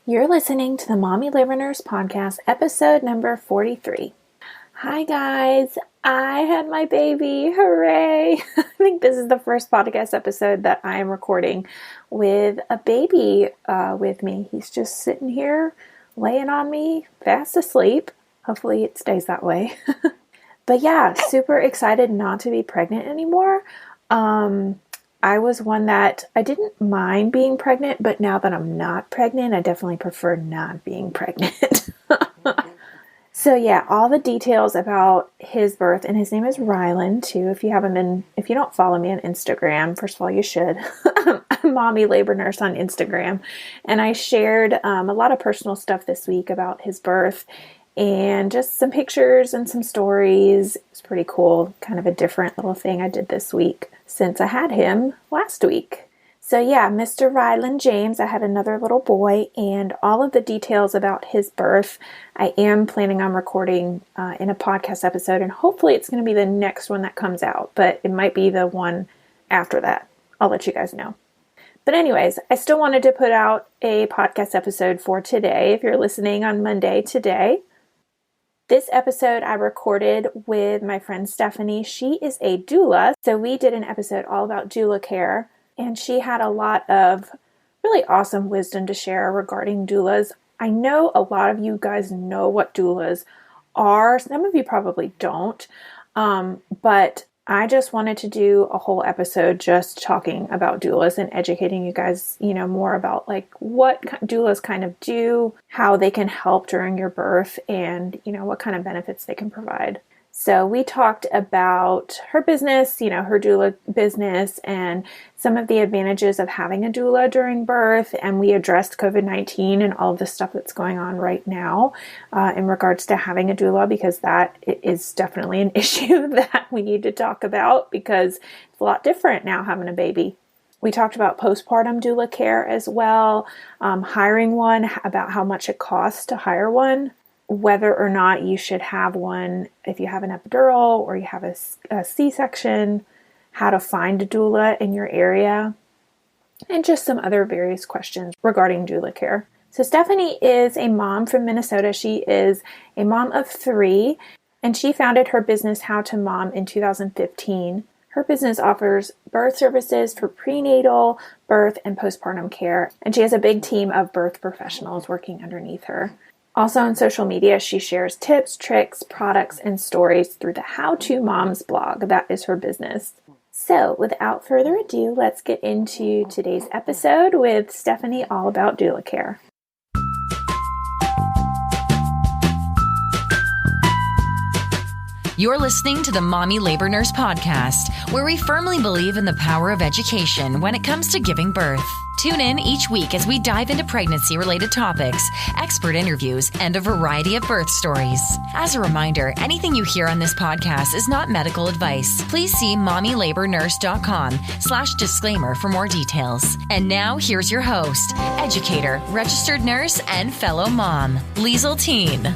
You're listening to the Mommy Labor Nurse Podcast, episode number 43. Hi guys, I had my baby, hooray! I think this is the first podcast episode that I am recording with a baby with me. He's just sitting here, laying on me, fast asleep. Hopefully it stays that way. But yeah, super excited not to be pregnant anymore. I was one that I didn't mind being pregnant, but now that I'm not pregnant, I definitely prefer not being pregnant. So yeah, all the details about his birth, and his name is Rylan too. If you don't follow me on Instagram, first of all, you should. I'm Mommy Labor Nurse on Instagram, and I shared a lot of personal stuff this week about his birth, and just some pictures and some stories. It's pretty cool, kind of a different little thing I did this week since I had him last week. So yeah, Mr. Rylan James, I had another little boy, and all of the details about his birth, I am planning on recording in a podcast episode, and hopefully it's going to be the next one that comes out, but it might be the one after that. I'll let you guys know. But anyways, I still wanted to put out a podcast episode for today, if you're listening on Monday today. This episode I recorded with my friend Stephanie. She is a doula, so we did an episode all about doula care, and she had a lot of really awesome wisdom to share regarding doulas. I know a lot of you guys know what doulas are. Some of you probably don't, but I just wanted to do a whole episode just talking about doulas and educating you guys, more about like what doulas kind of do, how they can help during your birth, and, what kind of benefits they can provide. So we talked about her business, her doula business, and some of the advantages of having a doula during birth. And we addressed COVID-19 and all of the stuff that's going on right now in regards to having a doula, because that is definitely an issue that we need to talk about, because it's a lot different now having a baby. We talked about postpartum doula care as well, hiring one, about how much it costs to hire one, whether or not you should have one if you have an epidural or you have a C-section, how to find a doula in your area, and just some other various questions regarding doula care. So Stephanie is a mom from Minnesota. She is a mom of 3, and she founded her business How to Mom in 2015. Her business offers birth services for prenatal, birth, and postpartum care, and she has a big team of birth professionals working underneath her. Also on social media, she shares tips, tricks, products, and stories through the How to Moms blog. That is her business. So without further ado, let's get into today's episode with Stephanie all about doula care. You're listening to the Mommy Labor Nurse Podcast, where we firmly believe in the power of education when it comes to giving birth. Tune in each week as we dive into pregnancy-related topics, expert interviews, and a variety of birth stories. As a reminder, anything you hear on this podcast is not medical advice. Please see mommylabornurse.com/disclaimer for more details. And now, here's your host, educator, registered nurse, and fellow mom, Liesel Teen.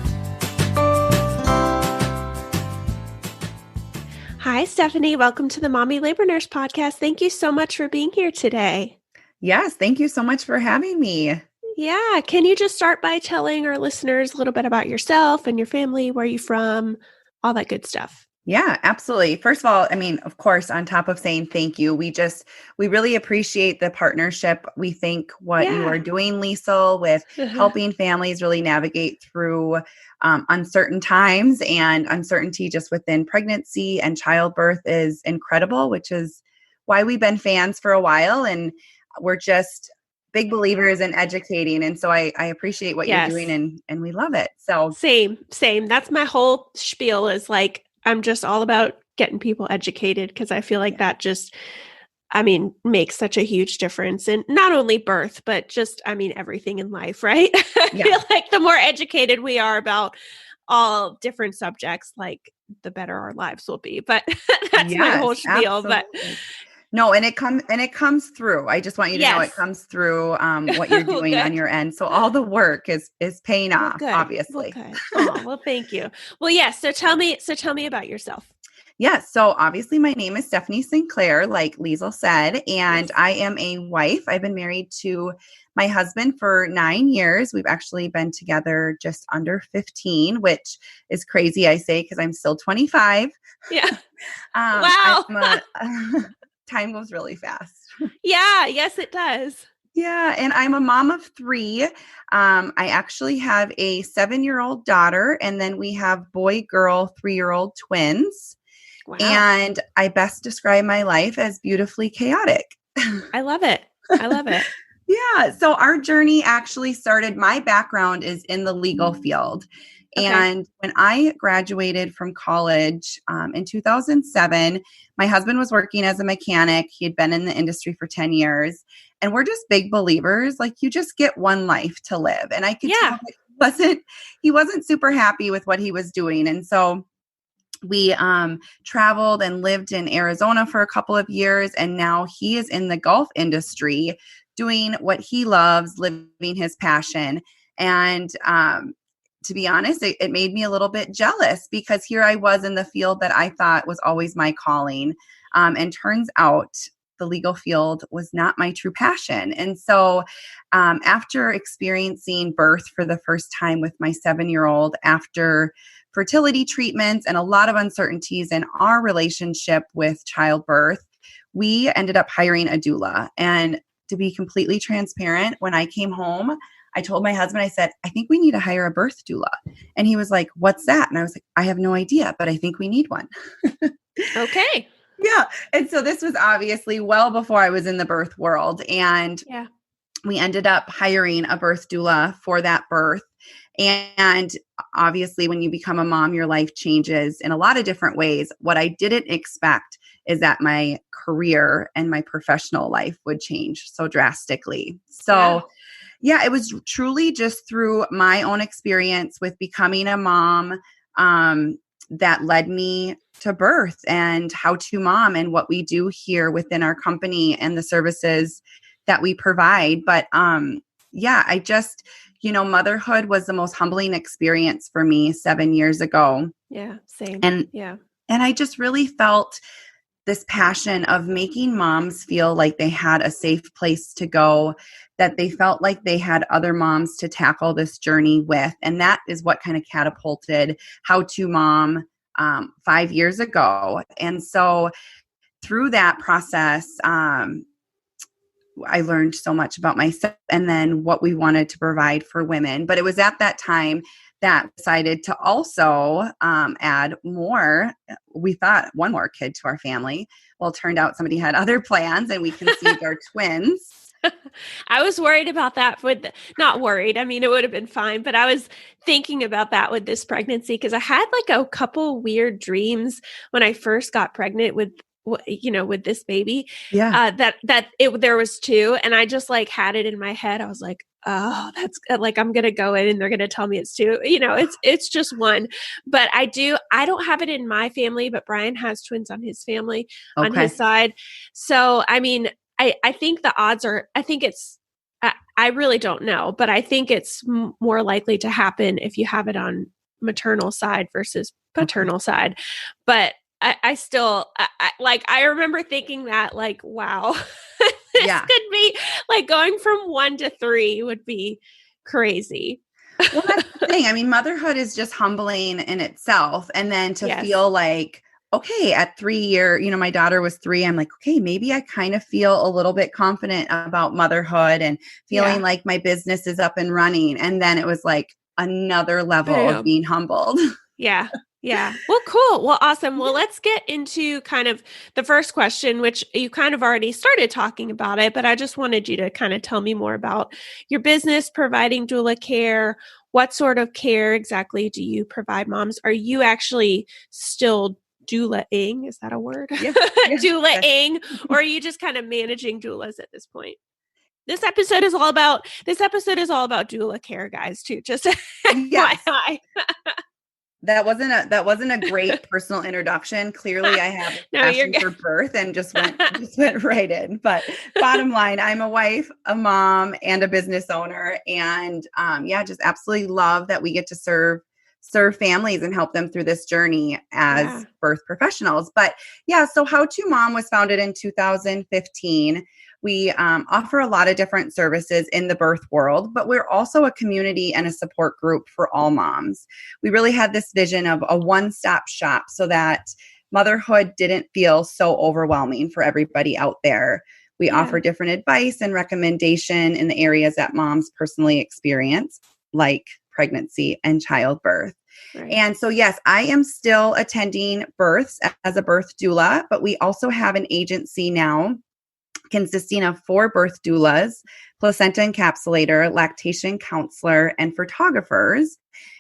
Hi, Stephanie. Welcome to the Mommy Labor Nurse Podcast. Thank you so much for being here today. Yes, thank you so much for having me. Yeah. Can you just start by telling our listeners a little bit about yourself and your family, where you're from, all that good stuff? Yeah, absolutely. First of all, of course, on top of saying thank you, we really appreciate the partnership. We think what you are doing, Liesel, with helping families really navigate through uncertain times and uncertainty just within pregnancy and childbirth is incredible, which is why we've been fans for a while. And we're just big believers in educating. And so I appreciate what you're doing and we love it. So same. That's my whole spiel, is like, I'm just all about getting people educated, because I feel like that just, makes such a huge difference in not only birth, but just, everything in life, right? I feel like the more educated we are about all different subjects, like the better our lives will be. But that's my whole spiel. Absolutely. But no, and it comes through. I just want you to know it comes through what you're doing on your end. So all the work is paying off, obviously. Oh, well, thank you. Well, yes. So tell me about yourself. Yes. So obviously my name is Stephanie Sinclair, like Liesel said, and I am a wife. I've been married to my husband for 9 years. We've actually been together just under 15, which is crazy, I say, because I'm still 25. Yeah. Wow. Time goes really fast. Yeah. Yes, it does. Yeah. And I'm a mom of 3. I actually have a 7-year-old daughter, and then we have boy, girl, 3-year-old twins. Wow. And I best describe my life as beautifully chaotic. I love it. I love it. Yeah. So our journey actually started, my background is in the legal field. Okay. And when I graduated from college in 2007, my husband was working as a mechanic. He had been in the industry for 10 years. And we're just big believers, like you just get one life to live. And I could tell that he wasn't super happy with what he was doing. And so we traveled and lived in Arizona for a couple of years. And now he is in the golf industry doing what he loves, living his passion. And to be honest, it made me a little bit jealous because here I was in the field that I thought was always my calling. And turns out the legal field was not my true passion. And so after experiencing birth for the first time with my 7-year-old, after fertility treatments and a lot of uncertainties in our relationship with childbirth, we ended up hiring a doula. And to be completely transparent, when I came home, I told my husband, I said, I think we need to hire a birth doula. And he was like, what's that? And I was like, I have no idea, but I think we need one. Okay. Yeah. And so this was obviously well before I was in the birth world. And we ended up hiring a birth doula for that birth. And obviously, when you become a mom, your life changes in a lot of different ways. What I didn't expect is that my career and my professional life would change so drastically. So yeah, it was truly just through my own experience with becoming a mom that led me to birth and how to mom and what we do here within our company and the services that we provide. But I just, motherhood was the most humbling experience for me 7 years ago. Yeah, same. And I just really felt this passion of making moms feel like they had a safe place to go, that they felt like they had other moms to tackle this journey with. And that is what kind of catapulted How to Mom 5 years ago. And so through that process, I learned so much about myself and then what we wanted to provide for women. But it was at that time that I decided to also add more. We thought one more kid to our family. Well, it turned out somebody had other plans and we conceived our twins. I was worried about that not worried. I mean, it would have been fine, but I was thinking about that with this pregnancy because I had like a couple weird dreams when I first got pregnant with this baby. Yeah. There was 2 and I just like had it in my head. I was like, oh, that's like, I'm going to go in and they're going to tell me it's 2, it's just 1, but I don't have it in my family, but Brian has twins on his family on his side. So, I mean, I think the odds are, I really don't know, but I think it's more likely to happen if you have it on maternal side versus paternal side. But I still, I remember thinking that like, wow, this could be like going from 1 to 3 would be crazy. Well, that's the thing. I mean, motherhood is just humbling in itself. And then to feel like, okay, at 3 years, my daughter was 3. I'm like, okay, maybe I kind of feel a little bit confident about motherhood and feeling like my business is up and running. And then it was like another level of being humbled. Yeah. Yeah. Well, cool. Well, awesome. Well, let's get into kind of the first question, which you kind of already started talking about it, but I just wanted you to kind of tell me more about your business, providing doula care. What sort of care exactly do you provide moms? Are you actually still doula-ing? Is that a word? Yeah. Doula-ing, or are you just kind of managing doulas at this point? This episode is all about doula care, guys, too. Just FYI. That wasn't a great personal introduction. Clearly I have a passion for birth and just went right in. But bottom line, I'm a wife, a mom, and a business owner. And just absolutely love that we get to serve serve families and help them through this journey as birth professionals. But yeah, so How to Mom was founded in 2015. We offer a lot of different services in the birth world, but we're also a community and a support group for all moms. We really had this vision of a one-stop shop so that motherhood didn't feel so overwhelming for everybody out there. We offer different advice and recommendation in the areas that moms personally experience, like pregnancy and childbirth. Right. And so, yes, I am still attending births as a birth doula, but we also have an agency now consisting of 4 birth doulas, placenta encapsulator, lactation counselor, and photographers.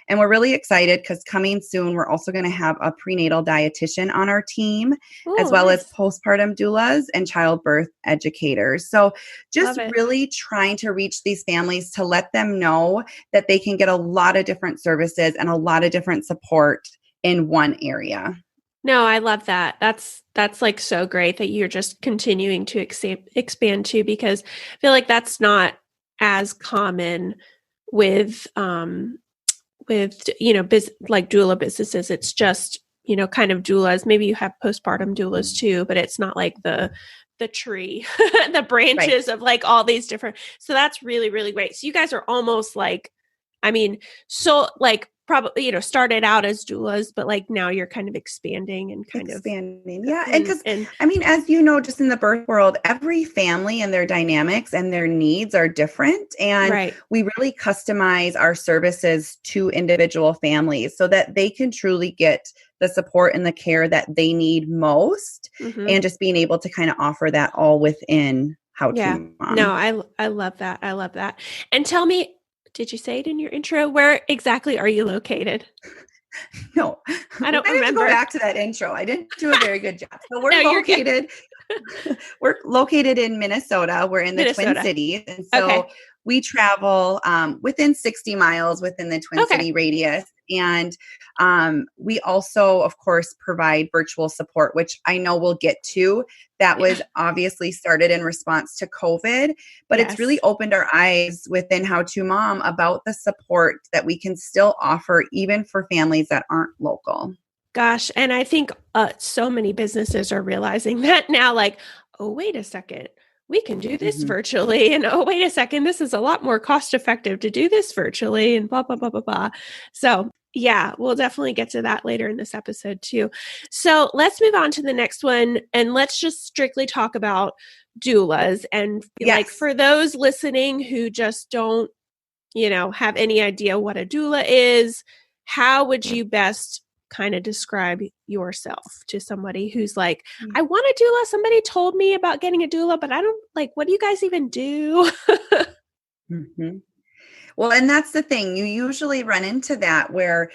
And we're really excited because coming soon, we're also going to have a prenatal dietitian on our team, as well as postpartum doulas and childbirth educators. So just really trying to reach these families to let them know that they can get a lot of different services and a lot of different support in one area. No, I love that. That's like so great that you're just continuing to expand too, because I feel like that's not as common with like doula businesses. It's just, kind of doulas. Maybe you have postpartum doulas too, but it's not like the tree, the branches of like all these different. So that's really, really great. So you guys are almost like, probably, started out as doulas, but like now you're kind of expanding and expanding. Yeah. And because, as you know, just in the birth world, every family and their dynamics and their needs are different. And we really customize our services to individual families so that they can truly get the support and the care that they need most. And just being able to kind of offer that all within How to Mom. No, I love that. I love that. And tell me, did you say it in your intro? Where exactly are you located? No, I don't remember. Have to go back to that intro. I didn't do a very good job. So we're located in Minnesota. We're in the Twin Cities. And so we travel within 60 miles within the Twin City radius. And we also, of course, provide virtual support, which I know we'll get to. That was obviously started in response to COVID, but it's really opened our eyes within How to Mom about the support that we can still offer even for families that aren't local. Gosh, and I think so many businesses are realizing that now, like, oh, wait a second. We can do this virtually. And oh, wait a second, this is a lot more cost effective to do this virtually and blah, blah, blah, blah, blah. So yeah, we'll definitely get to that later in this episode too. So let's move on to the next one. And let's just strictly talk about doulas. And like for those listening who just don't, have any idea what a doula is, how would you best kind of describe yourself to somebody who's like, I want a doula. Somebody told me about getting a doula, but I don't what do you guys even do? Well, and that's the thing. You usually run into that where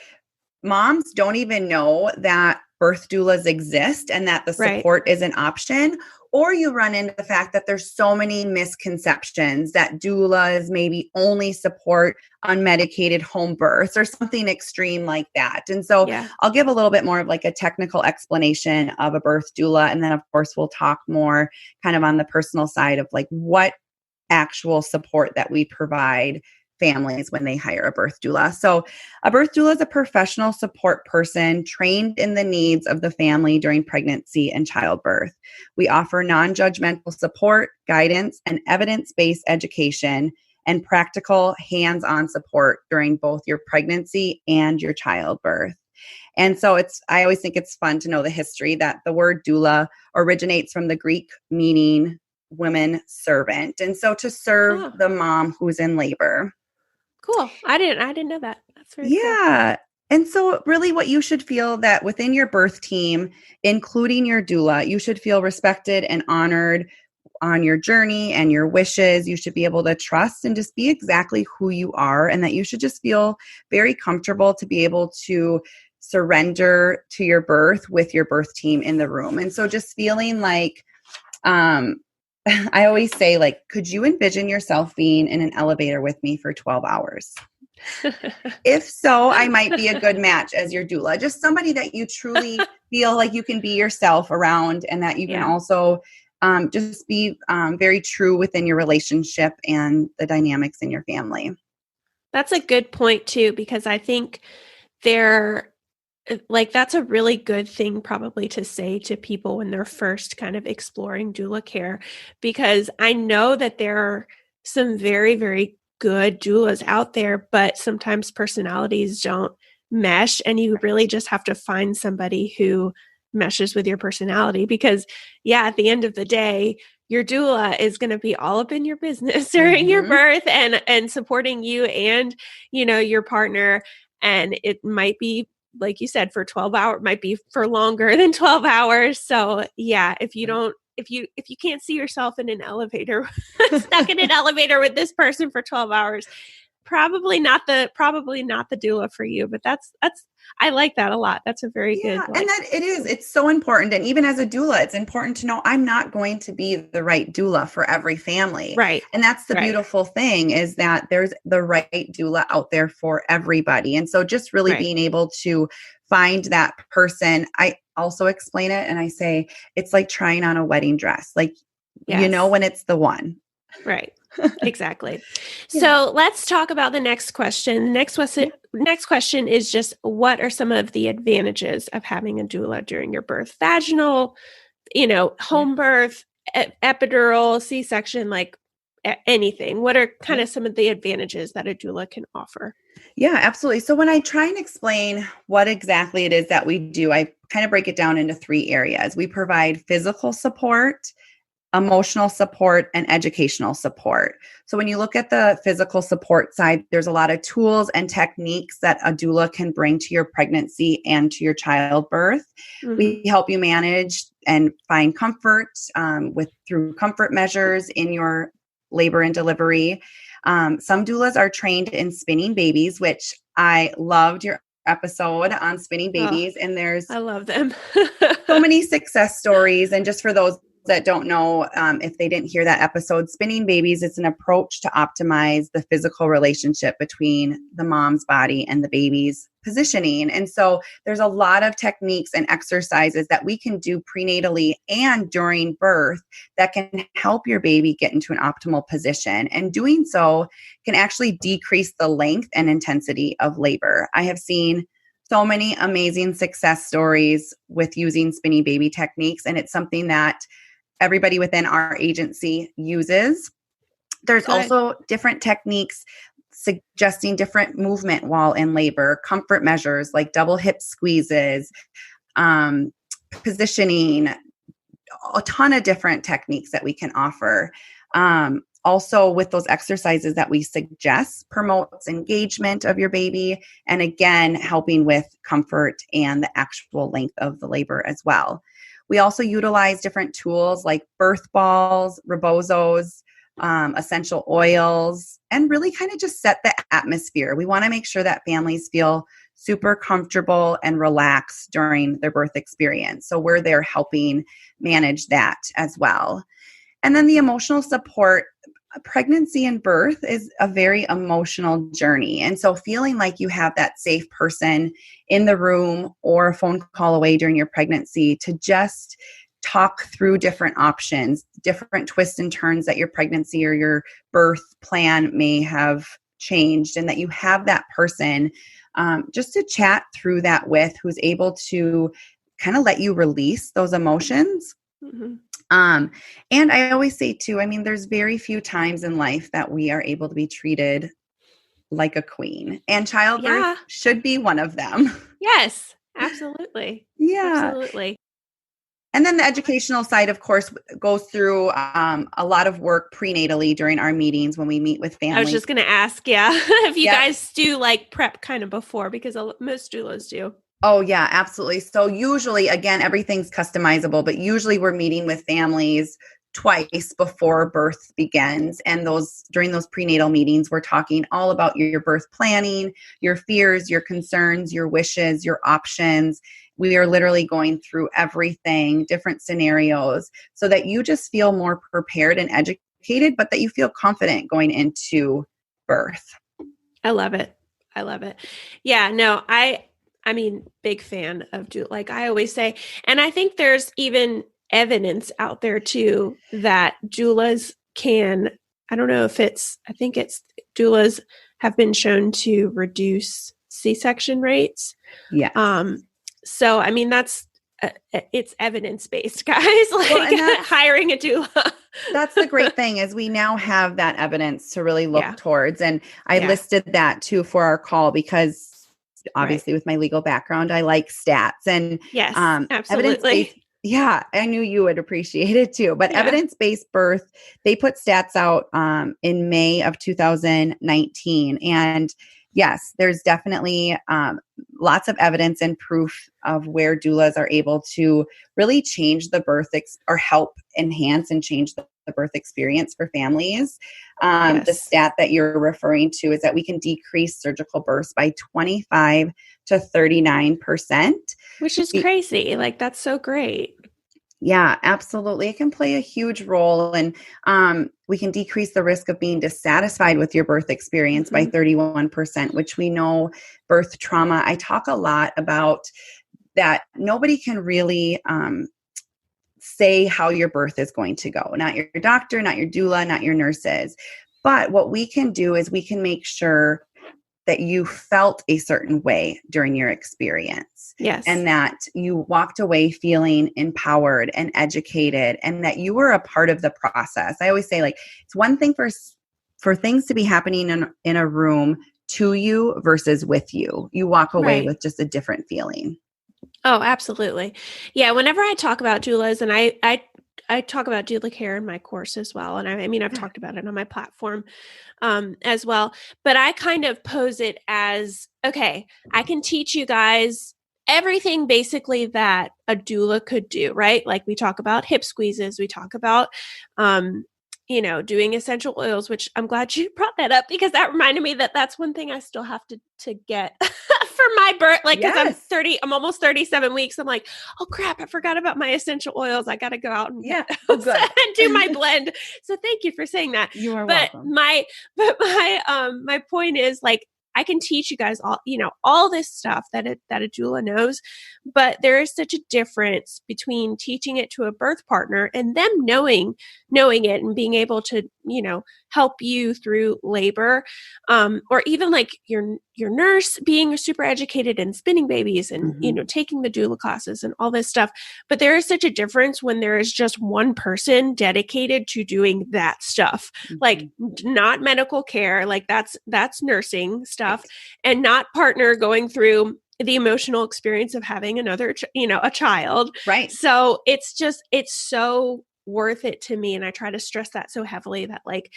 moms don't even know that birth doulas exist and that the support is an option. Or you run into the fact that there's so many misconceptions that doulas maybe only support unmedicated home births or something extreme like that. And so I'll give a little bit more of like a technical explanation of a birth doula. And then of course we'll talk more kind of on the personal side of like what actual support that we provide families when they hire a birth doula. So a birth doula is a professional support person trained in the needs of the family during pregnancy and childbirth. We offer non-judgmental support, guidance, and evidence-based education and practical hands-on support during both your pregnancy and your childbirth. And so I always think it's fun to know the history that the word doula originates from the Greek meaning woman servant. And so to serve the mom who's in labor. Cool. I didn't know that. That's very cool. And so really what you should feel that within your birth team, including your doula, you should feel respected and honored on your journey and your wishes. You should be able to trust and just be exactly who you are, and that you should just feel very comfortable to be able to surrender to your birth with your birth team in the room. And so just feeling like, I always say, like, could you envision yourself being in an elevator with me for 12 hours? If so, I might be a good match as your doula. Just somebody that you truly feel like you can be yourself around, and that you can also just be very true within your relationship and the dynamics in your family. That's a good point too, because I think that's a really good thing probably to say to people when they're first kind of exploring doula care, because I know that there are some very, very good doulas out there, but sometimes personalities don't mesh, and you really just have to find somebody who meshes with your personality, because at the end of the day, your doula is going to be all up in your business during your birth and supporting you and, your partner. And it might be, like you said, for 12 hours, might be for longer than 12 hours. So if you can't see yourself in an elevator, stuck in an elevator with this person for 12 hours, probably not the doula for you. But that's I like that a lot. That's a very good. And that it's so important. And even as a doula, it's important to know I'm not going to be the right doula for every family. Right. And that's the beautiful thing, is that there's the right doula out there for everybody. And so just really being able to find that person. I also explain it and I say, it's like trying on a wedding dress. Like, when it's the one. Right. Exactly. So let's talk about the next question. The next question is just, what are some of the advantages of having a doula during your birth? Vaginal, home birth, epidural, C-section, like anything. What are kind of some of the advantages that a doula can offer? Yeah, absolutely. So when I try and explain what exactly it is that we do, I kind of break it down into 3 areas. We provide physical support, emotional support, and educational support. So when you look at the physical support side, there's a lot of tools and techniques that a doula can bring to your pregnancy and to your childbirth. We help you manage and find comfort through comfort measures in your labor and delivery. Some doulas are trained in spinning babies, which I loved your episode on spinning babies. And I love them. So many success stories. And just for those that don't know, if they didn't hear that episode, spinning babies is an approach to optimize the physical relationship between the mom's body and the baby's positioning. And so there's a lot of techniques and exercises that we can do prenatally and during birth that can help your baby get into an optimal position. And doing so can actually decrease the length and intensity of labor. I have seen so many amazing success stories with using spinning baby techniques, and it's something that everybody within our agency uses. There's also different techniques suggesting different movement while in labor, comfort measures like double hip squeezes, positioning, a ton of different techniques that we can offer. Also, with those exercises that we suggest, promotes engagement of your baby, and again, helping with comfort and the actual length of the labor as well. We also utilize different tools like birth balls, rebozos, essential oils, and really kind of just set the atmosphere. We want to make sure that families feel super comfortable and relaxed during their birth experience. So we're there helping manage that as well. And then the emotional support. Pregnancy and birth is a very emotional journey. And so feeling like you have that safe person in the room or a phone call away during your pregnancy to just talk through different options, different twists and turns that your pregnancy or your birth plan may have changed, and that you have that person just to chat through that with, who's able to kind of let you release those emotions. And I always say too, there's very few times in life that we are able to be treated like a queen, and childbirth should be one of them. Yes, absolutely. Absolutely. And then the educational side, of course, goes through a lot of work prenatally during our meetings when we meet with families. I was just going to ask, if you guys do like prep kind of before, because most doulas do. Oh, yeah, absolutely. So usually, again, everything's customizable, but usually we're meeting with families twice before birth begins. And during those prenatal meetings, we're talking all about your birth planning, your fears, your concerns, your wishes, your options. We are literally going through everything, different scenarios, so that you just feel more prepared and educated, but that you feel confident going into birth. I love it. Yeah, no, big fan of doula. Like I always say, and I think there's even evidence out there too that doulas doulas have been shown to reduce C-section rates. Yeah. So, I mean, that's, it's evidence-based, guys, like hiring a doula. That's the great thing is we now have that evidence to really look towards. And I listed that too for our call because obviously with my legal background, I like stats and absolutely. Evidence-based. Yeah, I knew you would appreciate it too. But evidence-based birth, they put stats out in May of 2019. And yes, there's definitely lots of evidence and proof of where doulas are able to really change the birth or help enhance and change the birth experience for families. The stat that you're referring to is that we can decrease surgical births by 25 to 39%. Which is crazy. Like, that's so great. Yeah, absolutely. It can play a huge role. And we can decrease the risk of being dissatisfied with your birth experience by 31%, which we know birth trauma. I talk a lot about that. Nobody can really say how your birth is going to go. Not your doctor, not your doula, not your nurses. But what we can do is we can make sure that you felt a certain way during your experience. Yes. And that you walked away feeling empowered and educated and that you were a part of the process. I always say, like, it's one thing for things to be happening in a room to you versus with you. You walk away with just a different feeling. Oh, absolutely. Yeah. Whenever I talk about doulas, and I talk about doula care in my course as well. And I mean, I've talked about it on my platform as well, but I kind of pose it as, okay, I can teach you guys everything basically that a doula could do, right? Like we talk about hip squeezes, we talk about, doing essential oils, which I'm glad you brought that up because that reminded me that that's one thing I still have to get for my birth. Like, cause I'm almost 37 weeks. I'm like, oh crap, I forgot about my essential oils. I got to go out and and do my blend. So thank you for saying that. You are welcome. My point is, like, I can teach you guys all this stuff that a doula knows, but there is such a difference between teaching it to a birth partner and them knowing it and being able to, help you through labor, or even like your nurse being super educated and spinning babies and, taking the doula classes and all this stuff. But there is such a difference when there is just one person dedicated to doing that stuff, like not medical care, like that's nursing stuff, and not partner going through the emotional experience of having another, a child. Right. So it's so worth it to me. And I try to stress that so heavily that, like,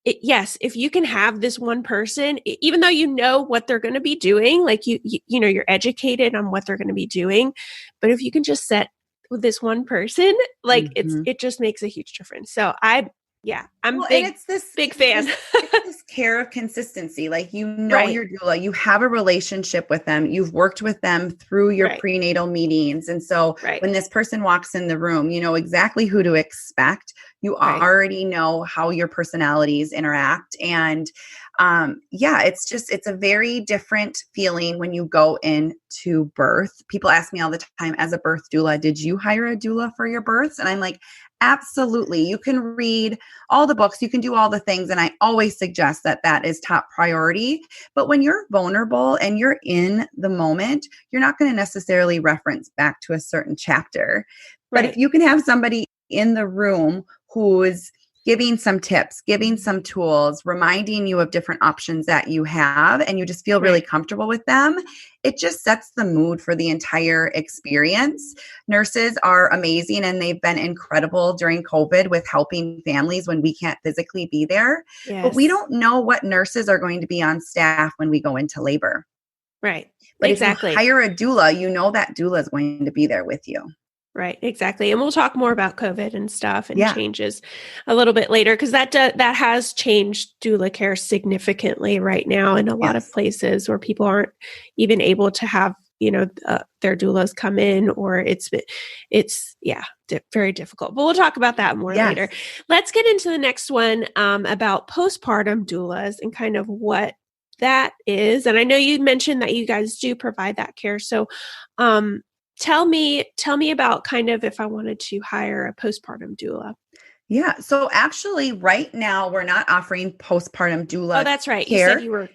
yes, if you can have this one person, even though you know what they're going to be doing, like you're educated on what they're going to be doing, but if you can just set with this one person, like it just makes a huge difference. So I'm big fan. It's this care of consistency. Like, your doula, you have a relationship with them. You've worked with them through your prenatal meetings. And so when this person walks in the room, you know exactly who to expect. You already know how your personalities interact. And it's a very different feeling when you go into birth. People ask me all the time, as a birth doula, did you hire a doula for your births? And I'm like, absolutely. You can read all the books, you can do all the things. And I always suggest that is top priority. But when you're vulnerable and you're in the moment, you're not going to necessarily reference back to a certain chapter. But if you can have somebody in the room who's giving some tips, giving some tools, reminding you of different options that you have, and you just feel really comfortable with them, it just sets the mood for the entire experience. Nurses are amazing, and they've been incredible during COVID with helping families when we can't physically be there. Yes. But we don't know what nurses are going to be on staff when we go into labor. Right. But if you hire a doula, you know that doula is going to be there with you. Right, exactly. And we'll talk more about COVID and stuff and changes a little bit later, because that has changed doula care significantly right now in a lot of places where people aren't even able to have, their doulas come in, or it's very difficult. But we'll talk about that more later. Let's get into the next one about postpartum doulas and kind of what that is. And I know you mentioned that you guys do provide that care. So, Tell me about kind of if I wanted to hire a postpartum doula. Yeah. So actually right now we're not offering postpartum doula. Oh, that's right. Care. You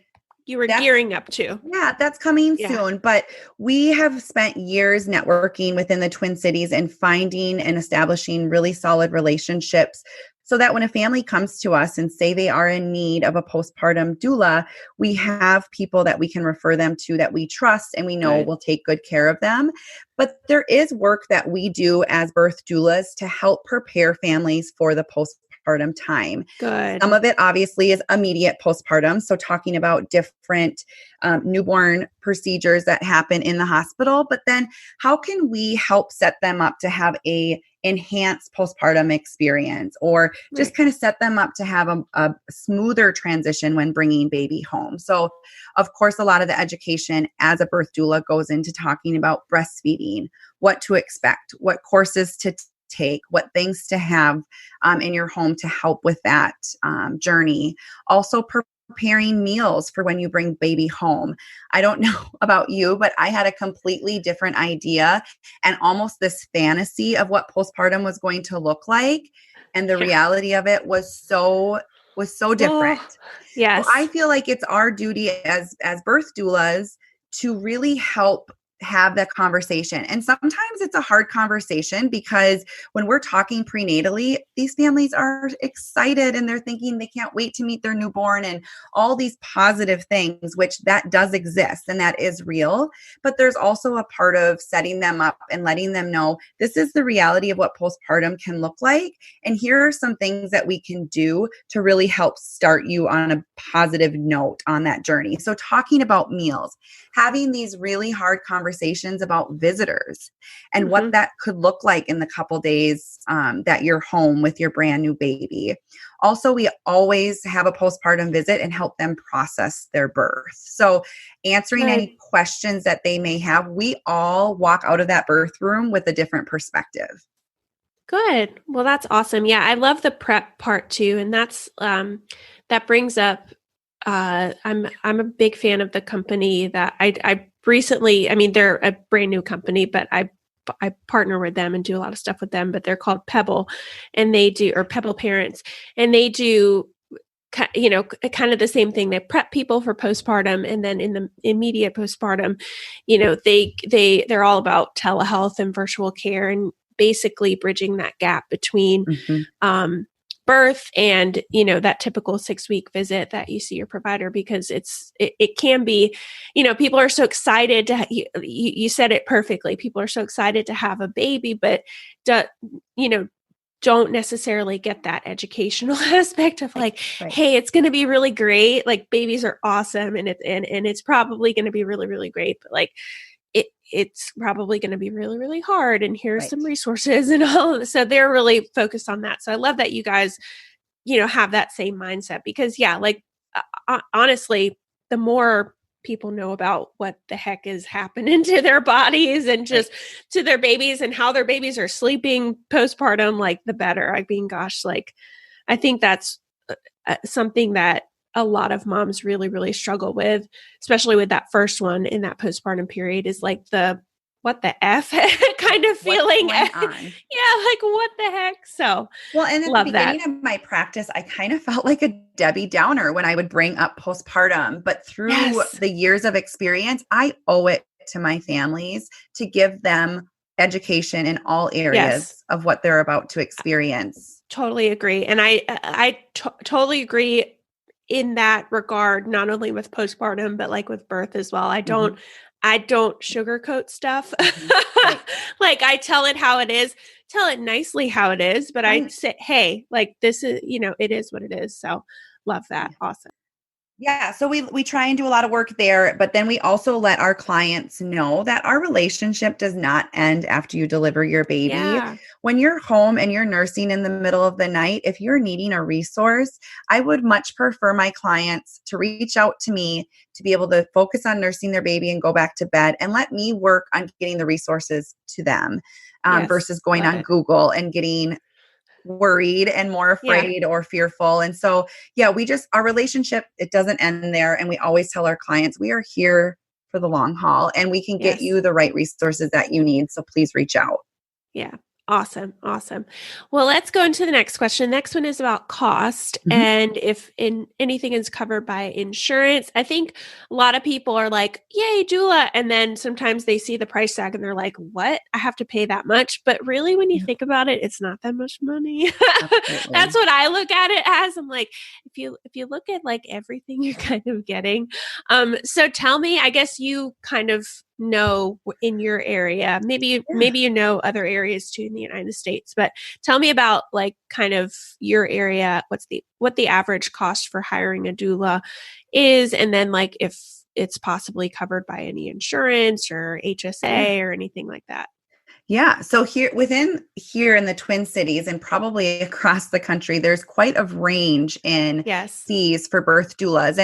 said you were gearing up to. Yeah, that's coming soon. But we have spent years networking within the Twin Cities and finding and establishing really solid relationships so that when a family comes to us and say they are in need of a postpartum doula, we have people that we can refer them to that we trust and we know will take good care of them. But there is work that we do as birth doulas to help prepare families for the postpartum time. Good. Some of it obviously is immediate postpartum. So talking about different newborn procedures that happen in the hospital, but then how can we help set them up to have a enhanced postpartum experience or just kind of set them up to have a smoother transition when bringing baby home. So of course, a lot of the education as a birth doula goes into talking about breastfeeding, what to expect, what courses to take, what things to have in your home to help with that journey. Also preparing meals for when you bring baby home. I don't know about you, but I had a completely different idea and almost this fantasy of what postpartum was going to look like. And the reality of it was so different. Yes. So I feel like it's our duty as birth doulas to really help have that conversation. And sometimes it's a hard conversation because when we're talking prenatally, these families are excited and they're thinking they can't wait to meet their newborn and all these positive things, which that does exist and that is real. But there's also a part of setting them up and letting them know this is the reality of what postpartum can look like. And here are some things that we can do to really help start you on a positive note on that journey. So talking about meals, having these really hard conversations about visitors and what that could look like in the couple days that you're home with your brand new baby. Also, we always have a postpartum visit and help them process their birth. So answering any questions that they may have, we all walk out of that birth room with a different perspective. Good. Well, that's awesome. Yeah, I love the prep part too. And that's that brings up I'm a big fan of the company that I recently, I mean, they're a brand new company, but I partner with them and do a lot of stuff with them, but they're called Pebble and they do, or Pebble Parents, and they do, you know, kind of the same thing. They prep people for postpartum. And then in the immediate postpartum, you know, they're all about telehealth and virtual care and basically bridging that gap between, birth and, you know, that typical 6-week visit that you see your provider, because it can be, you know, people are so excited to, you said it perfectly. People are so excited to have a baby, but don't necessarily get that educational aspect of like, hey, it's going to be really great. Like babies are awesome. And it's probably going to be really, really great. But like, it's probably going to be really, really hard. And here's some resources and all. So they're really focused on that. So I love that you guys, you know, have that same mindset because honestly, the more people know about what the heck is happening to their bodies and just to their babies and how their babies are sleeping postpartum, like the better. I mean, gosh, like, I think that's something that a lot of moms really, really struggle with, especially with that first one in that postpartum period, is like what the F kind of feeling. Yeah, like what the heck? So, well, and at the beginning of my practice, I kind of felt like a Debbie Downer when I would bring up postpartum, but through the years of experience, I owe it to my families to give them education in all areas of what they're about to experience. Totally agree. And I totally agree in that regard, not only with postpartum, but like with birth as well. I don't sugarcoat stuff. Like I tell it how it is, tell it nicely how it is, but I say, hey, like this is, you know, it is what it is. So love that. Awesome. Yeah. So we try and do a lot of work there, but then we also let our clients know that our relationship does not end after you deliver your baby. Yeah. When you're home and you're nursing in the middle of the night, if you're needing a resource, I would much prefer my clients to reach out to me to be able to focus on nursing their baby and go back to bed and let me work on getting the resources to them versus going on Google and getting worried and more afraid or fearful. And so, our relationship, it doesn't end there. And we always tell our clients, we are here for the long haul and we can get you the right resources that you need. So please reach out. Yeah. Awesome. Awesome. Well, let's go into the next question. Next one is about cost and if anything is covered by insurance. I think a lot of people are like, yay, doula. And then sometimes they see the price tag and they're like, what? I have to pay that much. But really, when you think about it, it's not that much money. That's what I look at it as. I'm like, if you look at like everything you're kind of getting. So tell me, I guess you kind of know in your area, maybe you know other areas too in the United States, but tell me about like kind of your area, what the average cost for hiring a doula is, and then like if it's possibly covered by any insurance or HSA or anything like that. Yeah. So here in the Twin Cities and probably across the country, there's quite a range in fees for birth doulas.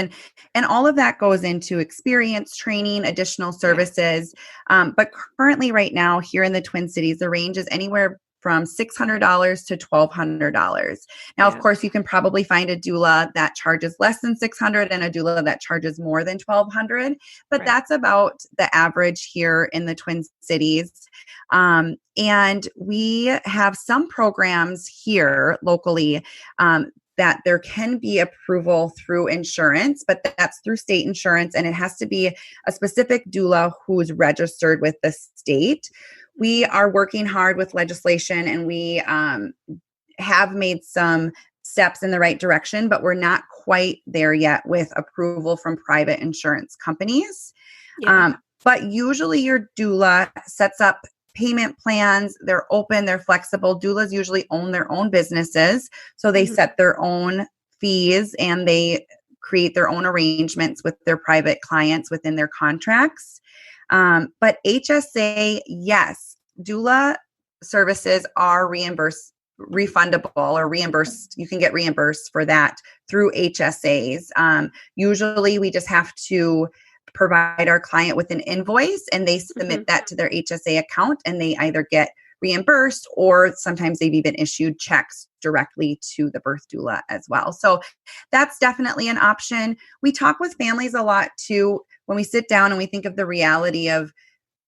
And all of that goes into experience, training, additional services. But currently right now here in the Twin Cities, the range is anywhere from $600 to $1,200. Now, of course, you can probably find a doula that charges less than $600 and a doula that charges more than $1,200, but that's about the average here in the Twin Cities. And we have some programs here locally that there can be approval through insurance, but that's through state insurance, and it has to be a specific doula who's registered with the state. We are working hard with legislation, and we have made some steps in the right direction, but we're not quite there yet with approval from private insurance companies. But usually your doula sets up payment plans. They're open, they're flexible. Doulas usually own their own businesses, so they set their own fees and they create their own arrangements with their private clients within their contracts. But HSA, yes, doula services are refundable or reimbursed. You can get reimbursed for that through HSAs. Usually we just have to provide our client with an invoice and they submit that to their HSA account and they either get reimbursed or sometimes they've even issued checks directly to the birth doula as well. So that's definitely an option. We talk with families a lot too when we sit down and we think of the reality of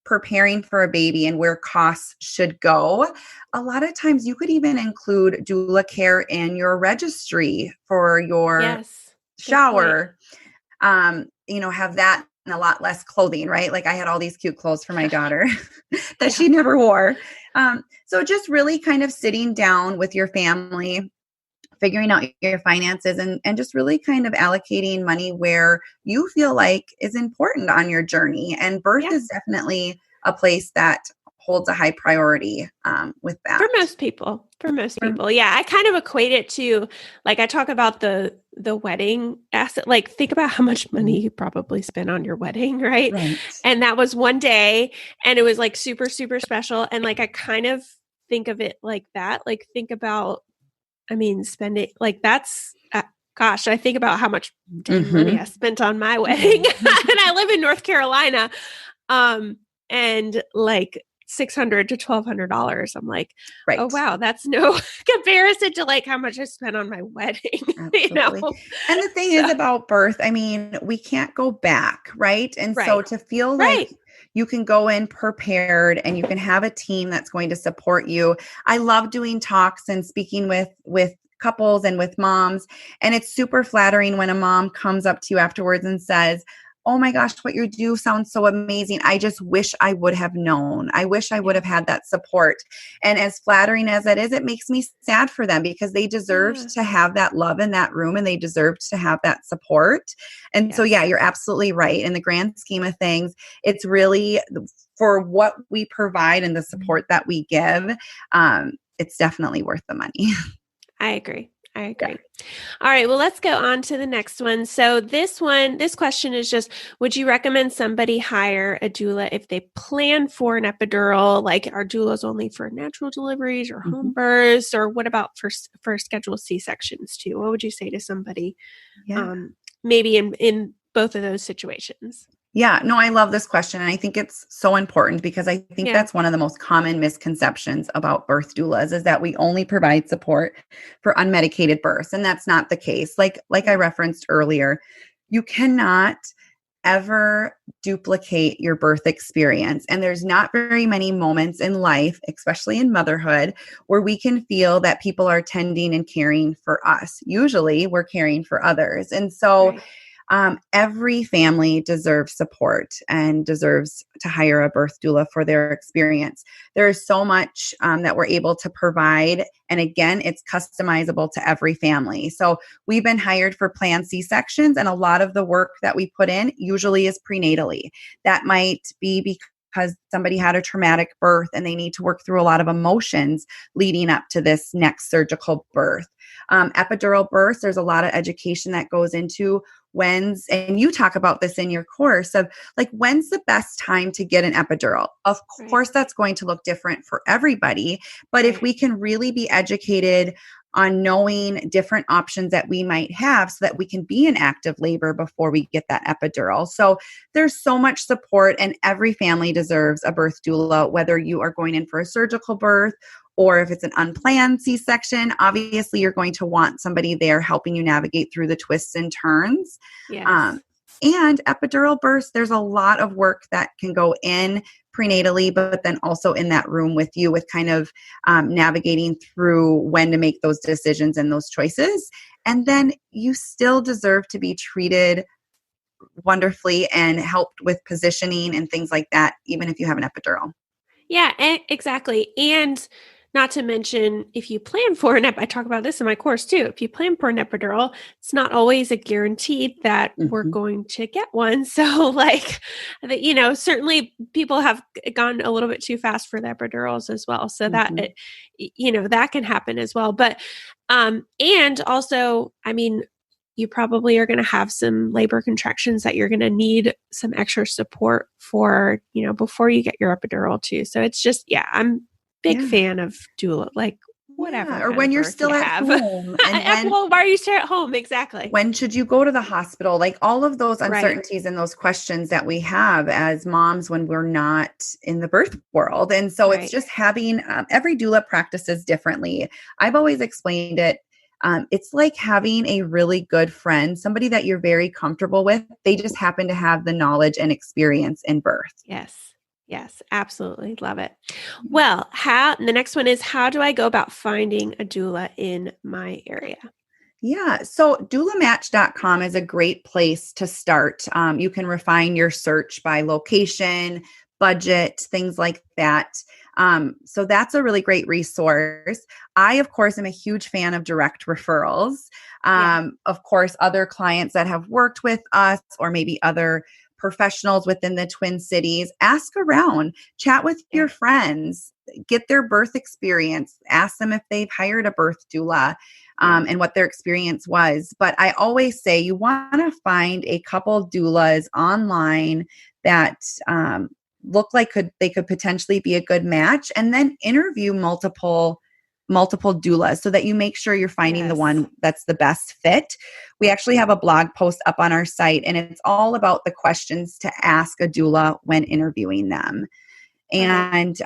preparing for a baby and where costs should go. A lot of times you could even include doula care in your registry for your shower. Have that and a lot less clothing, right? Like I had all these cute clothes for my daughter that she never wore. So just really kind of sitting down with your family, figuring out your finances and just really kind of allocating money where you feel like is important on your journey. And birth is definitely a place that holds a high priority with that. For most people. Yeah. I kind of equate it to, like, I talk about the wedding asset, like think about how much money you probably spent on your wedding, right? And that was one day and it was like super, super special. And like, I kind of think of it like that, like think about, spending like that's, gosh, I think about how much money I spent on my wedding and I live in North Carolina. And like $600 to $1,200. I'm like, oh wow, that's no comparison to like how much I spent on my wedding. And the thing is about birth, we can't go back, right? And so to feel like you can go in prepared and you can have a team that's going to support you. I love doing talks and speaking with couples and with moms. And it's super flattering when a mom comes up to you afterwards and says, oh my gosh, what you do sounds so amazing. I just wish I would have known. I wish I would have had that support. And as flattering as it is, it makes me sad for them because they deserve to have that love in that room and they deserve to have that support. And so, you're absolutely right. In the grand scheme of things, it's really for what we provide and the support that we give. It's definitely worth the money. I agree. All right. Well, let's go on to the next one. So this question is just, would you recommend somebody hire a doula if they plan for an epidural? Like are doulas only for natural deliveries or home births? Or what about for scheduled C-sections too? What would you say to somebody maybe in both of those situations? Yeah, no, I love this question. And I think it's so important because I think that's one of the most common misconceptions about birth doulas is that we only provide support for unmedicated births. And that's not the case. Like I referenced earlier, you cannot ever duplicate your birth experience. And there's not very many moments in life, especially in motherhood, where we can feel that people are tending and caring for us. Usually we're caring for others. And so every family deserves support and deserves to hire a birth doula for their experience. There is so much that we're able to provide. And again, it's customizable to every family. So we've been hired for planned C-sections, and a lot of the work that we put in usually is prenatally. That might be because somebody had a traumatic birth and they need to work through a lot of emotions leading up to this next surgical birth. Epidural births, there's a lot of education that goes into when's, and you talk about this in your course of like, when's the best time to get an epidural? Of course, that's going to look different for everybody. But if we can really be educated on knowing different options that we might have so that we can be in active labor before we get that epidural. So there's so much support, and every family deserves a birth doula, whether you are going in for a surgical birth or if it's an unplanned C-section. Obviously, you're going to want somebody there helping you navigate through the twists and turns. Yes. And epidural births, there's a lot of work that can go in prenatally, but then also in that room with you with kind of navigating through when to make those decisions and those choices. And then you still deserve to be treated wonderfully and helped with positioning and things like that, even if you have an epidural. Yeah, exactly. And not to mention, if you plan for I talk about this in my course too. If you plan for an epidural, it's not always a guarantee that we're going to get one. So like, certainly people have gone a little bit too fast for the epidurals as well. So that, that can happen as well. But, and also, I mean, you probably are going to have some labor contractions that you're going to need some extra support for, before you get your epidural too. So it's just, I'm big fan of doula, like whatever. Or when you're still at home. And why are you still at home? Exactly. When should you go to the hospital? Like all of those uncertainties and those questions that we have as moms when we're not in the birth world. And so it's just having, every doula practices differently. I've always explained it. It's like having a really good friend, somebody that you're very comfortable with. They just happen to have the knowledge and experience in birth. Yes, absolutely. Love it. Well, the next one is, how do I go about finding a doula in my area? Yeah. So doulamatch.com is a great place to start. You can refine your search by location, budget, things like that. So that's a really great resource. I, of course, am a huge fan of direct referrals. Of course, other clients that have worked with us or maybe other professionals within the Twin Cities, ask around, chat with your friends, get their birth experience, ask them if they've hired a birth doula and what their experience was. But I always say you want to find a couple doulas online that look like they could potentially be a good match, and then interview multiple doulas so that you make sure you're finding the one that's the best fit. We actually have a blog post up on our site, and it's all about the questions to ask a doula when interviewing them. And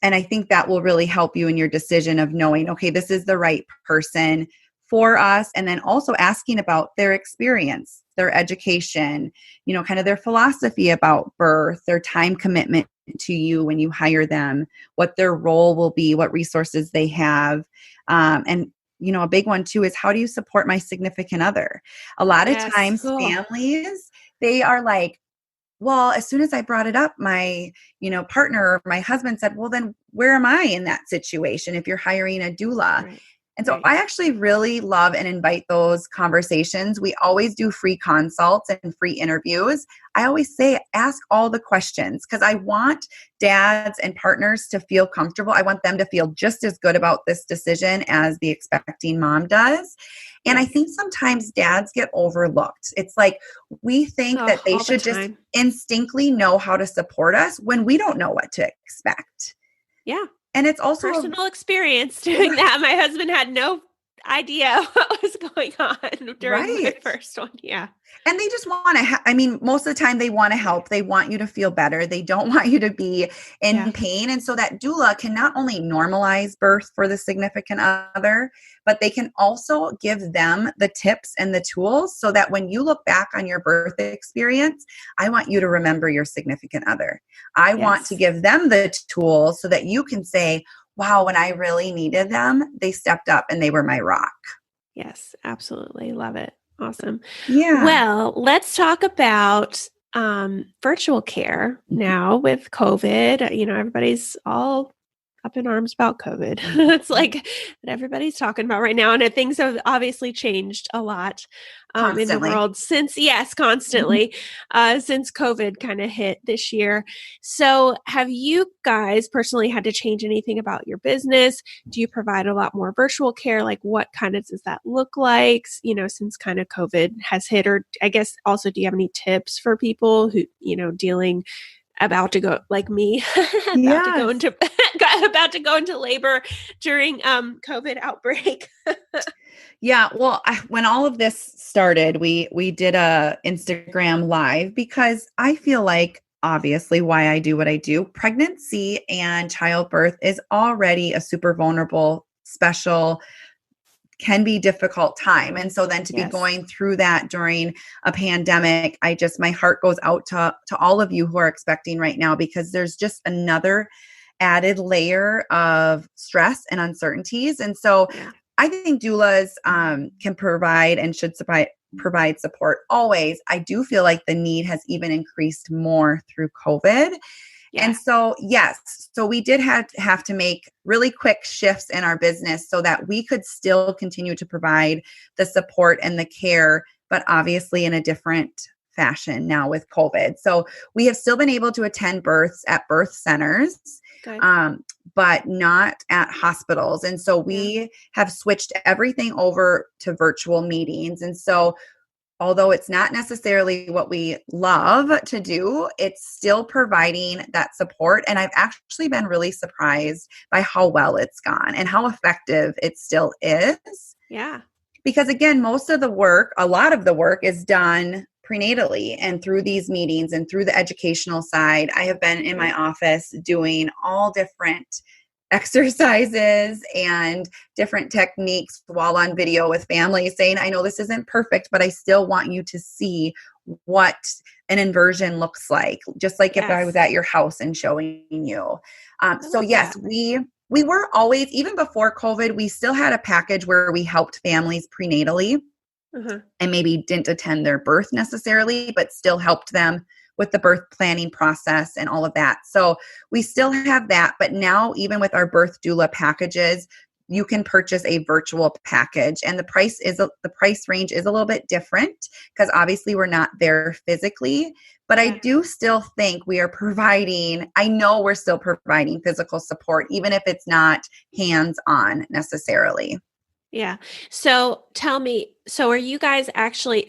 I think that will really help you in your decision of knowing, okay, this is the right person for us. And then also asking about their experience, their education, kind of their philosophy about birth, their time commitment to you when you hire them, what their role will be, what resources they have. And, a big one too is, how do you support my significant other? A lot of times families, they are like, well, as soon as I brought it up, my, partner or my husband said, well, then where am I in that situation if you're hiring a doula? Right. And so I actually really love and invite those conversations. We always do free consults and free interviews. I always say, ask all the questions, because I want dads and partners to feel comfortable. I want them to feel just as good about this decision as the expecting mom does. And I think sometimes dads get overlooked. It's like we think that they should just instinctively know how to support us when we don't know what to expect. Yeah. And it's also personal experience doing that. My husband had no idea what was going on during my Right. first one. Yeah. And they just want to, I mean, most of the time they want to help. They want you to feel better. They don't want you to be in pain. And so that doula can not only normalize birth for the significant other, but they can also give them the tips and the tools so that when you look back on your birth experience, I want you to remember your significant other. I want to give them the tools so that you can say, wow, when I really needed them, they stepped up and they were my rock. Yes, absolutely. Love it. Awesome. Yeah. Well, let's talk about virtual care now with COVID. You know, everybody's all up in arms about COVID. It's like that everybody's talking about right now. And things have obviously changed a lot in the world since, constantly, since COVID kind of hit this year. So have you guys personally had to change anything about your business? Do you provide a lot more virtual care? Like what kind of does that look like, you know, since kind of COVID has hit? Or I guess also, do you have any tips for people who, you know, about to go like me, about to go into labor during COVID outbreak? Yeah. Well, when all of this started, we did a Instagram live because I feel like obviously why I do what I do. Pregnancy and childbirth is already a super vulnerable, special, can be difficult time. And so then to be going through that during a pandemic, my heart goes out to all of you who are expecting right now, because there's just another added layer of stress and uncertainties. And so I think doulas can provide and should provide support always. I do feel like the need has even increased more through COVID. Yeah. And so, so we did have to make really quick shifts in our business so that we could still continue to provide the support and the care, but obviously in a different fashion now with COVID. So we have still been able to attend births at birth centers, but not at hospitals. And so we have switched everything over to virtual meetings. And so although it's not necessarily what we love to do, it's still providing that support. And I've actually been really surprised by how well it's gone and how effective it still is. Yeah. Because again, a lot of the work is done prenatally and through these meetings and through the educational side. I have been in my office doing all different exercises and different techniques while on video with families, saying, I know this isn't perfect, but I still want you to see what an inversion looks like, just like if I was at your house and showing you. So yes, we were always, even before COVID, we still had a package where we helped families prenatally and maybe didn't attend their birth necessarily, but still helped them with the birth planning process and all of that. So we still have that, but now even with our birth doula packages, you can purchase a virtual package, and the price range is a little bit different because obviously we're not there physically, but I do still think we're still providing physical support, even if it's not hands-on necessarily. Yeah. So tell me, are you guys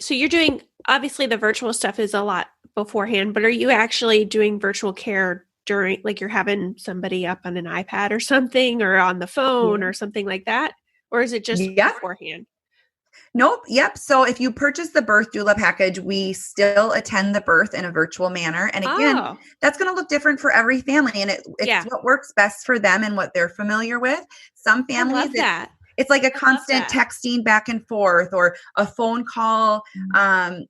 so you're doing, obviously the virtual stuff is a lot beforehand, but are you actually doing virtual care during, like you're having somebody up on an iPad or something, or on the phone or something like that? Or is it just beforehand? Nope. Yep. So if you purchase the birth doula package, we still attend the birth in a virtual manner. And again, that's going to look different for every family. And it's what works best for them and what they're familiar with. Some families, it's like a constant texting back and forth, or a phone call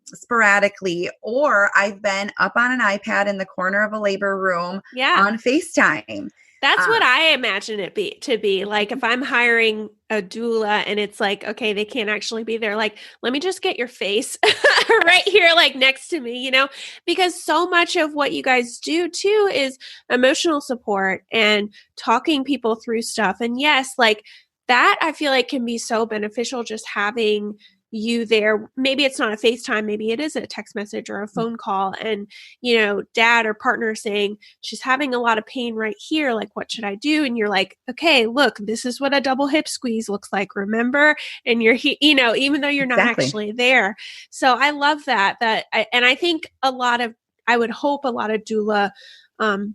sporadically. Or I've been up on an iPad in the corner of a labor room on FaceTime. That's what I imagine it to be. Like if I'm hiring a doula and it's like, okay, they can't actually be there. Like, let me just get your face right here, like next to me, because so much of what you guys do too is emotional support and talking people through stuff. And yes, like that I feel like can be so beneficial, just having you there. Maybe it's not a FaceTime, maybe it is a text message or a phone call, and dad or partner saying, she's having a lot of pain right here, like what should I do? And you're like, okay, look, this is what a double hip squeeze looks like, remember? And you're even though you're not actually there. So I love that and I think I would hope a lot of doula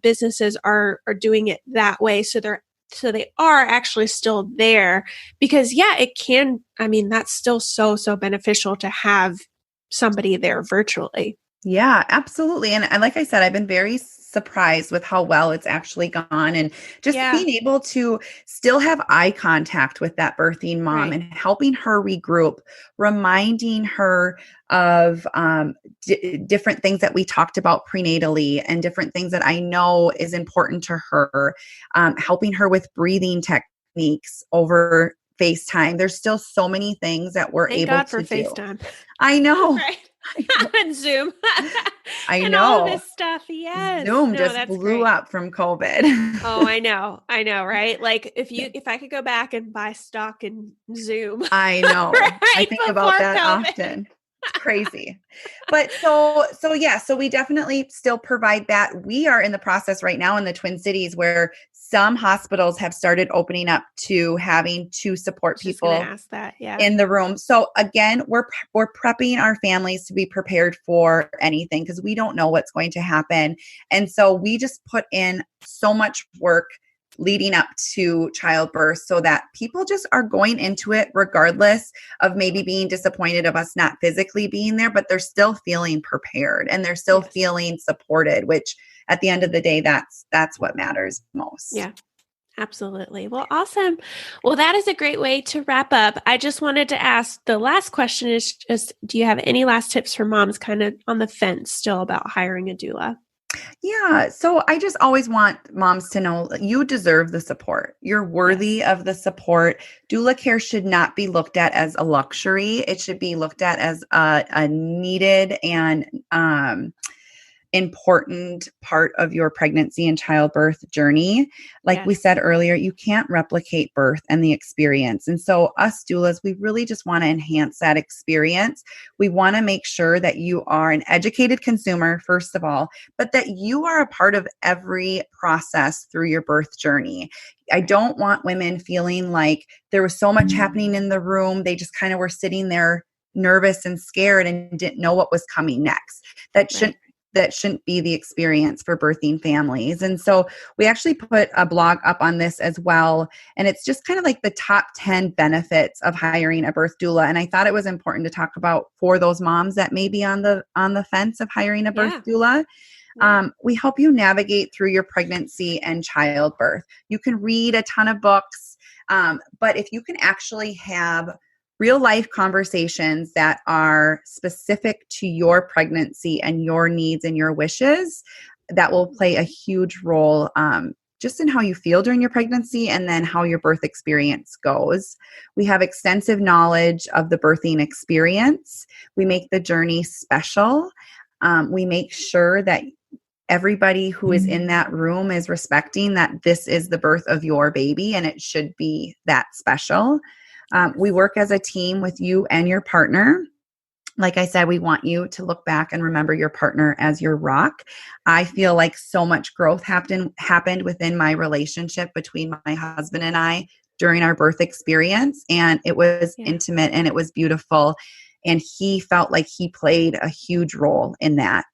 businesses are doing it that way, so they're so they are actually still there, because it can, that's still so beneficial to have somebody there virtually. Yeah, absolutely. And like I said, I've been very surprised with how well it's actually gone, and just being able to still have eye contact with that birthing mom and helping her regroup, reminding her of different things that we talked about prenatally and different things that I know is important to her, helping her with breathing techniques over FaceTime. There's still so many things that we're Thank able God to for do. FaceTime. I know. Right. And Zoom. I and know. all of this stuff. Yes. Zoom just blew up from COVID. Oh, I know, right? Like if I could go back and buy stock in Zoom. I know. I think about that COVID. often. It's crazy. But so we definitely still provide that. We are in the process right now in the Twin Cities where some hospitals have started opening up to having to support people ask that, in the room. So again, we're prepping our families to be prepared for anything because we don't know what's going to happen. And so we just put in so much work leading up to childbirth so that people just are going into it regardless of maybe being disappointed of us not physically being there, but they're still feeling prepared and they're still feeling supported, which at the end of the day, that's what matters most. Yeah. Absolutely. Well, awesome. Well, that is a great way to wrap up. I just wanted to ask, the last question is just, do you have any last tips for moms kind of on the fence still about hiring a doula? Yeah. So I just always want moms to know that you deserve the support. You're worthy of the support. Doula care should not be looked at as a luxury. It should be looked at as a needed and important part of your pregnancy and childbirth journey. Like we said earlier, you can't replicate birth and the experience. And so us doulas, we really just want to enhance that experience. We want to make sure that you are an educated consumer, first of all, but that you are a part of every process through your birth journey. I don't want women feeling like there was so much happening in the room. They just kind of were sitting there nervous and scared and didn't know what was coming next. That shouldn't be the experience for birthing families. And so we actually put a blog up on this as well. And it's just kind of like the top 10 benefits of hiring a birth doula. And I thought it was important to talk about for those moms that may be on the fence of hiring a birth doula. We help you navigate through your pregnancy and childbirth. You can read a ton of books, but if you can actually have real life conversations that are specific to your pregnancy and your needs and your wishes, that will play a huge role just in how you feel during your pregnancy and then how your birth experience goes. We have extensive knowledge of the birthing experience. We make the journey special. We make sure that everybody who is in that room is respecting that this is the birth of your baby and it should be that special. We work as a team with you and your partner. Like I said, we want you to look back and remember your partner as your rock. I feel like so much growth happened within my relationship between my husband and I during our birth experience. And it was intimate and it was beautiful. And he felt like he played a huge role in that.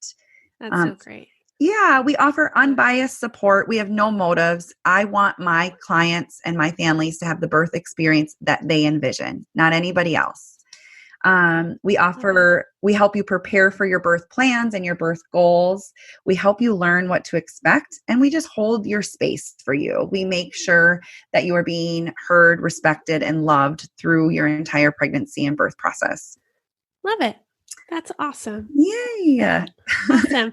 That's so great. Yeah, we offer unbiased support. We have no motives. I want my clients and my families to have the birth experience that they envision, not anybody else. We help you prepare for your birth plans and your birth goals. We help you learn what to expect, and we just hold your space for you. We make sure that you are being heard, respected, and loved through your entire pregnancy and birth process. Love it. That's awesome. Yay. Awesome.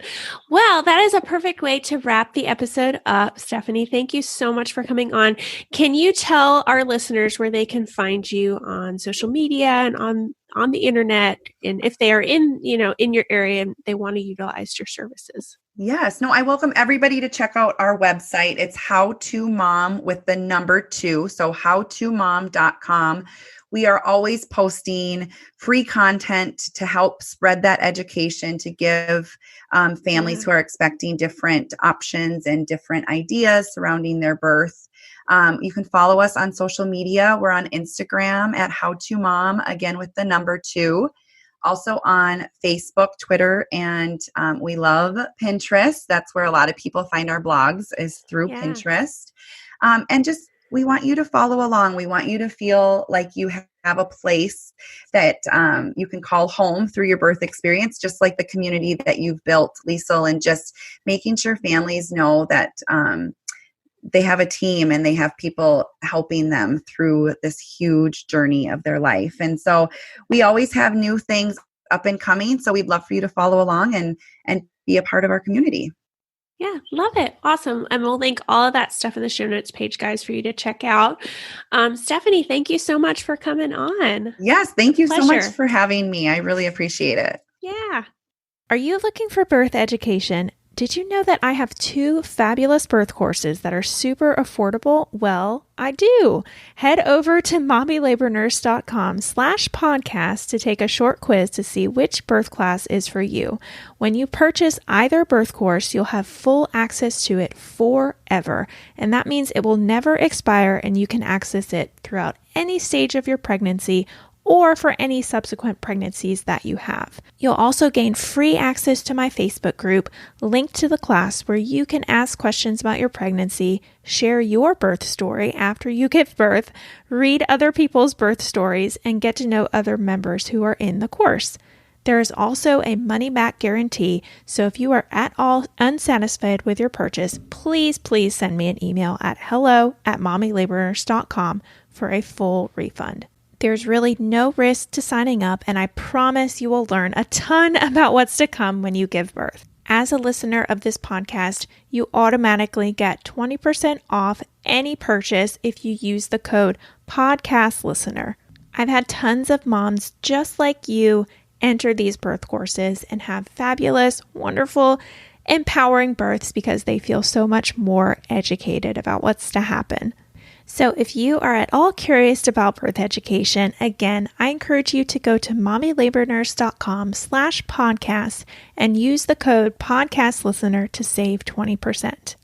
Well, that is a perfect way to wrap the episode up. Stephanie, thank you so much for coming on. Can you tell our listeners where they can find you on social media and on the internet, and if they are in your area and they want to utilize your services? Yes. No, I welcome everybody to check out our website. It's howtomom with the number 2. So howtomom.com. We are always posting free content to help spread that education, to give families who are expecting different options and different ideas surrounding their birth. You can follow us on social media. We're on Instagram at howtomom, again with the number 2. Also on Facebook, Twitter, and we love Pinterest. That's where a lot of people find our blogs, is through Pinterest. And just we want you to follow along. We want you to feel like you have a place that you can call home through your birth experience, just like the community that you've built, Liesel, and just making sure families know that they have a team and they have people helping them through this huge journey of their life. And so we always have new things up and coming. So we'd love for you to follow along and be a part of our community. Yeah, love it. Awesome. And we'll link all of that stuff in the show notes page, guys, for you to check out. Stephanie, thank you so much for coming on. Yes, thank you so much for having me. I really appreciate it. Yeah. Are you looking for birth education? Did you know that I have 2 fabulous birth courses that are super affordable? Well, I do. Head over to mommylabornurse.com/podcast to take a short quiz to see which birth class is for you. When you purchase either birth course, you'll have full access to it forever. And that means it will never expire and you can access it throughout any stage of your pregnancy or for any subsequent pregnancies that you have. You'll also gain free access to my Facebook group, linked to the class, where you can ask questions about your pregnancy, share your birth story after you give birth, read other people's birth stories, and get to know other members who are in the course. There is also a money-back guarantee, so if you are at all unsatisfied with your purchase, please send me an email at hello@mommylabornurse.com for a full refund. There's really no risk to signing up, and I promise you will learn a ton about what's to come when you give birth. As a listener of this podcast, you automatically get 20% off any purchase if you use the code PODCASTLISTENER. I've had tons of moms just like you enter these birth courses and have fabulous, wonderful, empowering births because they feel so much more educated about what's to happen. So if you are at all curious about birth education, again, I encourage you to go to mommylabornurse.com/podcast and use the code PODCASTLISTENER to save 20%.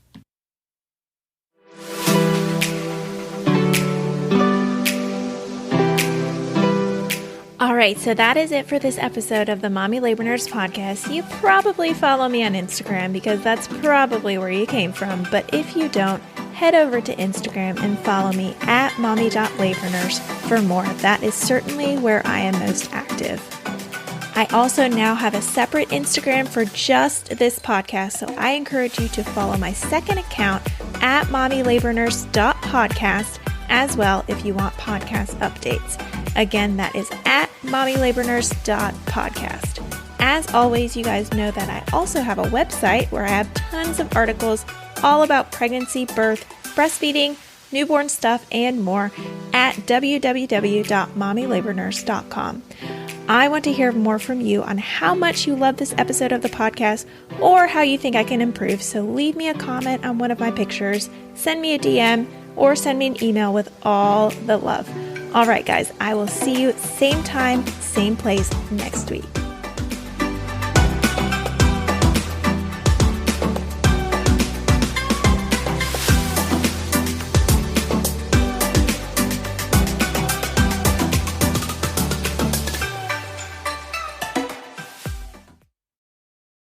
All right, so that is it for this episode of the Mommy Labor Nurse podcast. You probably follow me on Instagram because that's probably where you came from. But if you don't, head over to Instagram and follow me at mommy.labornurse for more. That is certainly where I am most active. I also now have a separate Instagram for just this podcast, so I encourage you to follow my second account at mommylabornurse.podcast as well if you want podcast updates. Again, that is at mommylabornurse.podcast. As always, you guys know that I also have a website where I have tons of articles all about pregnancy, birth, breastfeeding, newborn stuff, and more at www.mommylabornurse.com. I want to hear more from you on how much you love this episode of the podcast or how you think I can improve. So leave me a comment on one of my pictures, send me a DM, or send me an email with all the love. All right, guys, I will see you same time, same place next week.